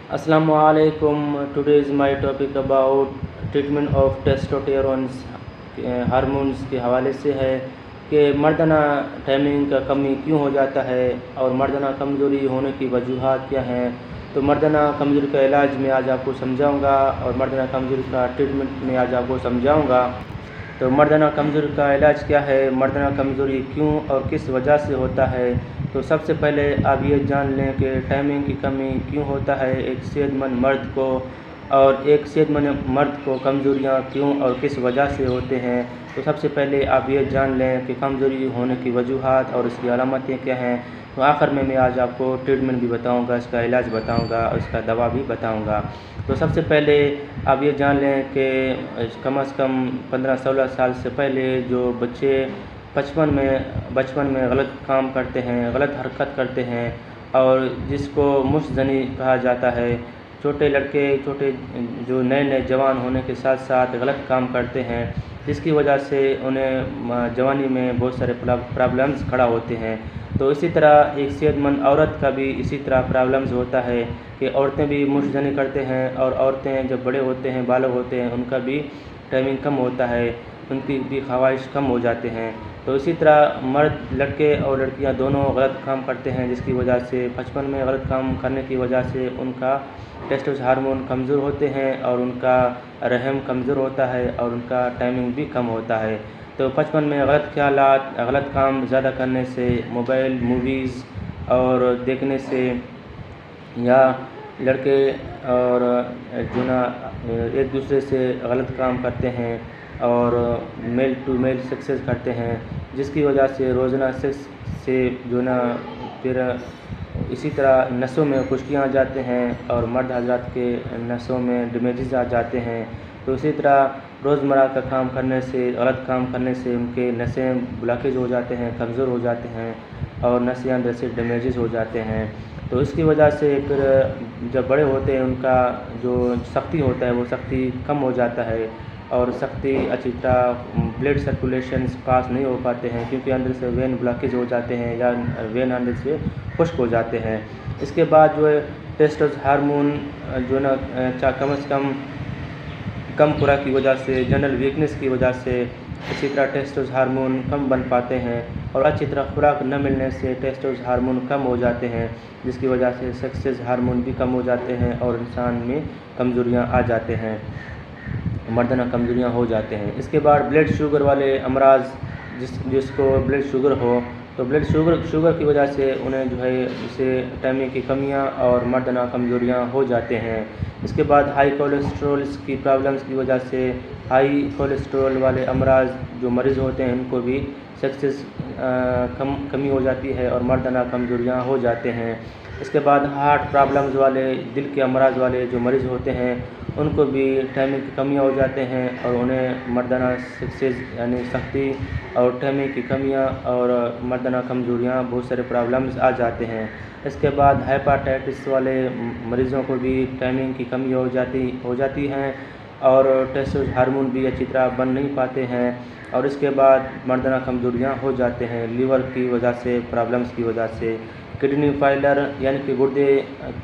Assalamu alaikum. Today is my topic about treatment of testosterone hormones के हवाले से है कि मर्दाना टाइमिंग का कमी क्यों हो जाता है और मर्दाना कमज़ोरी होने की वजूहात क्या हैं। तो मर्दाना कमज़ोरी का इलाज में आज आपको समझाऊंगा और मर्दाना कमज़ोरी का ट्रीटमेंट में आज आपको समझाऊंगा। तो मर्दाना कमज़ोरी का इलाज क्या है, मर्दाना कमज़ोरी क्यों और किस वजह से होता है। तो सबसे पहले आप ये जान लें कि टाइमिंग की कमी क्यों होता है एक सेहतमंद मर्द को, और एक सेहतमंद मर्द को कमज़ोरियाँ क्यों और किस वजह से होते हैं। तो सबसे पहले आप ये जान लें कि कमज़ोरी होने की वजूहात और इसकी अलामतें क्या हैं। तो आखिर में मैं आज आपको ट्रीटमेंट भी बताऊंगा, इसका इलाज बताऊंगा और इसका दवा भी बताऊंगा। तो सबसे पहले आप ये जान लें कि कम से कम 15-16 साल से पहले जो बच्चे बचपन में गलत काम करते हैं, गलत हरकत करते हैं और जिसको मुश्तजनी कहा जाता है, छोटे लड़के जो नए जवान होने के साथ साथ गलत काम करते हैं, जिसकी वजह से उन्हें जवानी में बहुत सारे प्रॉब्लम्स खड़ा होते हैं। तो इसी तरह एक सेहतमंद औरत का भी इसी तरह प्रॉब्लम्स होता है कि औरतें भी मुश्तजनी करते हैं और औरतें जब बड़े होते हैं, बालग होते हैं, उनका भी टाइमिंग कम होता है, उनकी भी ख्वाहिश कम हो जाते हैं। तो इसी तरह मर्द लड़के और लड़कियां दोनों गलत काम करते हैं, जिसकी वजह से बचपन में गलत काम करने की वजह से उनका टेस्टोस्टेरोन हार्मोन कमज़ोर होते हैं और उनका रहम कमज़ोर होता है और उनका टाइमिंग भी कम होता है। तो बचपन में गलत ख्यालात, गलत काम ज़्यादा करने से, मोबाइल, मूवीज़ और देखने से, या लड़के और जो ना एक दूसरे से गलत काम करते हैं और मेल टू मेल सेक्सेस करते हैं, जिसकी वजह से रोज़ाना सेक्स से जो ना फिर इसी तरह नसों में खुश्कियाँ आ जाते हैं और मर्द हज़रात के नसों में डैमेजेस आ जाते हैं। तो इसी तरह रोज़मर्रा का काम करने से, गलत काम करने से उनके नसें ब्लॉकेज हो जाते हैं, कमज़ोर हो जाते हैं और नसें अंदर से डैमेजेस हो जाते हैं। तो इसकी वजह से फिर जब बड़े होते हैं उनका जो शक्ति होता है वो शक्ति कम हो जाता है और शक्ति अच्छी तरह ब्लड सर्कुलेशन पास नहीं हो पाते हैं, क्योंकि अंदर से वेन ब्लॉकेज हो जाते हैं या वेन अंदर से खुश्क हो जाते हैं। इसके बाद जो है टेस्टोस्टेरोन हार्मोन जो ना कम से कम खुराक की वजह से, जनरल वीकनेस की वजह से इसी तरह टेस्टोस्टेरोन हार्मोन कम बन पाते हैं और अच्छी तरह खुराक न मिलने से टेस्टोस्टेरोन हार्मोन कम हो जाते हैं, जिसकी वजह से सेक्स हार्मोन भी कम हो जाते हैं और इंसान में कमज़ोरियाँ आ जाते हैं, मर्दाना कमज़ोरियाँ हो जाते हैं। इसके बाद ब्लड शुगर वाले अमराज, जिसको ब्लड शुगर हो, तो ब्लड शुगर की वजह से उन्हें जो है जैसे टाइमिंग की कमियां और मर्दाना कमज़ोरियाँ हो जाते हैं। इसके बाद हाई कोलेस्ट्रॉल की प्रॉब्लम्स की वजह से हाई कोलेस्ट्रॉल वाले अमराज जो मरीज़ होते हैं उनको भी सक्सेस कमी हो जाती है और मर्दाना कमज़ोरियाँ हो जाते हैं। इसके बाद हार्ट प्रॉब्लम्स वाले, दिल के अमराज वाले जो मरीज़ होते हैं उनको भी टाइमिंग की कमियाँ हो जाते हैं और उन्हें मर्दाना सक्सेस यानी शक्ति और टाइमिंग की कमियाँ और मर्दाना कमज़ोरियाँ बहुत सारे प्रॉब्लम्स आ जाते हैं। इसके बाद हेपेटाइटिस वाले मरीज़ों को भी टाइमिंग की कमी हो जाती हैं और टेस्टोस्टेरोन हार्मोन भी अच्छी तरह बन नहीं पाते हैं और इसके बाद मर्दाना कमज़ोरियाँ हो जाते हैं लीवर की वजह से, प्रॉब्लम्स की वजह से, किडनी फेलियर यानी कि गुर्दे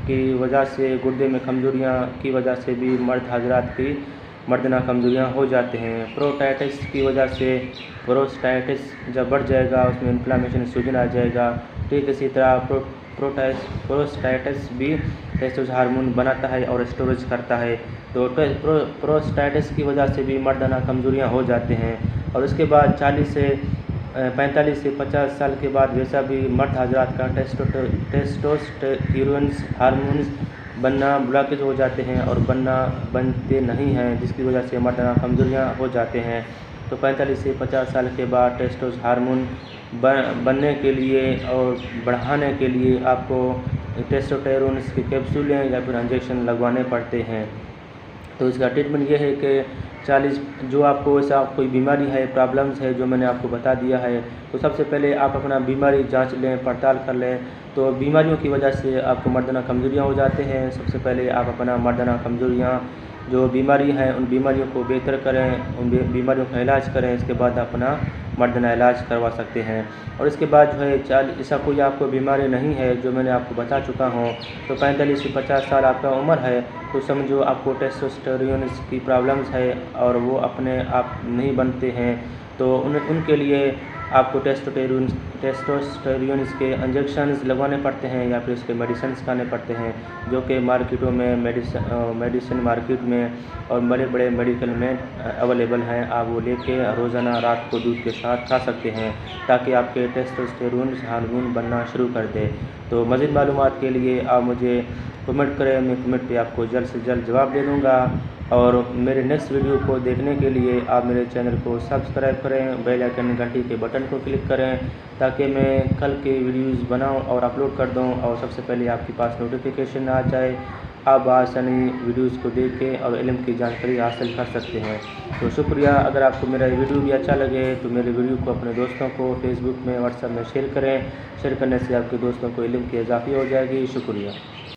की वजह से, गुर्दे में कमज़ोरियाँ की वजह से भी मर्द हज़रात की मर्दाना कमज़ोरियाँ हो जाते हैं। प्रोस्टाटाइटिस की वजह से, प्रोस्टाटाइटिस जब बढ़ जाएगा उसमें इन्फ्लामेशन, सूजन आ जाएगा। ठीक इसी तरह प्रोस्टाटाइटिस भी टेस्टोस्टेरोन हार्मोन बनाता है और स्टोरेज करता है। तो प्रोस्टाटाइटिस की वजह से भी मर्दाना कमज़ोरियाँ हो जाते हैं और उसके बाद 45 से 50 साल के बाद वैसा भी मर्द हज़रात का टेस्टोस्टेरोन हार्मोन्स बनना ब्लॉकेज हो जाते हैं और बनते नहीं हैं, जिसकी वजह से मर्दाना कमज़ोरियाँ हो जाते हैं। तो 45 से 50 साल के बाद टेस्टोस्टेरोन हार्मोन बनने के लिए और बढ़ाने के लिए आपको टेस्टोस्टेरोन की कैप्सूलें या फिर इंजेक्शन लगवाने पड़ते हैं। तो इसका ट्रीटमेंट ये है कि 40 जो आपको ऐसा कोई बीमारी है, प्रॉब्लम्स है जो मैंने आपको बता दिया है, तो सबसे पहले आप अपना बीमारी जांच लें, पड़ताल कर लें। तो बीमारियों की वजह से आपको मर्दाना कमज़ोरियाँ हो जाते हैं। सबसे पहले आप अपना मर्दाना कमज़ोरियाँ जो बीमारी हैं उन बीमारियों को बेहतर करें, उन बीमारियों का इलाज करें। इसके बाद अपना مردانہ علاج کروا سکتے ہیں۔ اور اس کے بعد جو ہے ایسا کوئی آپ کو بیماری نہیں ہے جو میں نے آپ کو بتا چکا ہوں، تو 45 سے 50 سال آپ کا عمر ہے تو سمجھو آپ کو ٹیسٹوسٹیرون کی پرابلمز ہے اور وہ اپنے آپ نہیں بنتے ہیں، تو ان کے لیے آپ کو ٹیسٹوسٹیرون کے انجیکشنز لگوانے پڑتے ہیں یا پھر اس کے میڈیسنز کھانے پڑتے ہیں، جو کہ مارکیٹوں میں میڈیسن مارکیٹ میں اور بڑے بڑے میڈیکل میں اویلیبل ہیں۔ آپ وہ لے کے روزانہ رات کو دودھ کے ساتھ کھا سکتے ہیں تاکہ آپ کے ٹیسٹوسٹیرون ہارمون بننا شروع کر دے۔ تو مزید معلومات کے لیے آپ مجھے کمنٹ کریں، میں کمنٹ پہ آپ کو جلد سے جلد جواب دے دوں گا، اور میرے نیکسٹ ویڈیو کو دیکھنے کے لیے آپ میرے چینل کو سبسکرائب کریں، بیل آئیکن گھنٹی کے بٹن کو کلک کریں تاکہ میں کل کے ویڈیوز بناؤں اور اپلوڈ کر دوں اور سب سے پہلے آپ کے پاس نوٹیفیکیشن آ جائے، آپ آسانی ویڈیوز کو دیکھ کے اور علم کی جانکاری حاصل کر سکتے ہیں۔ تو شکریہ۔ اگر آپ کو میرا ویڈیو بھی اچھا لگے تو میرے ویڈیو کو اپنے دوستوں کو فیس بک میں، واٹس ایپ میں شیئر کریں۔ شیئر کرنے سے آپ کے دوستوں کو علم کی اضافی ہو جائے گی۔ شکریہ۔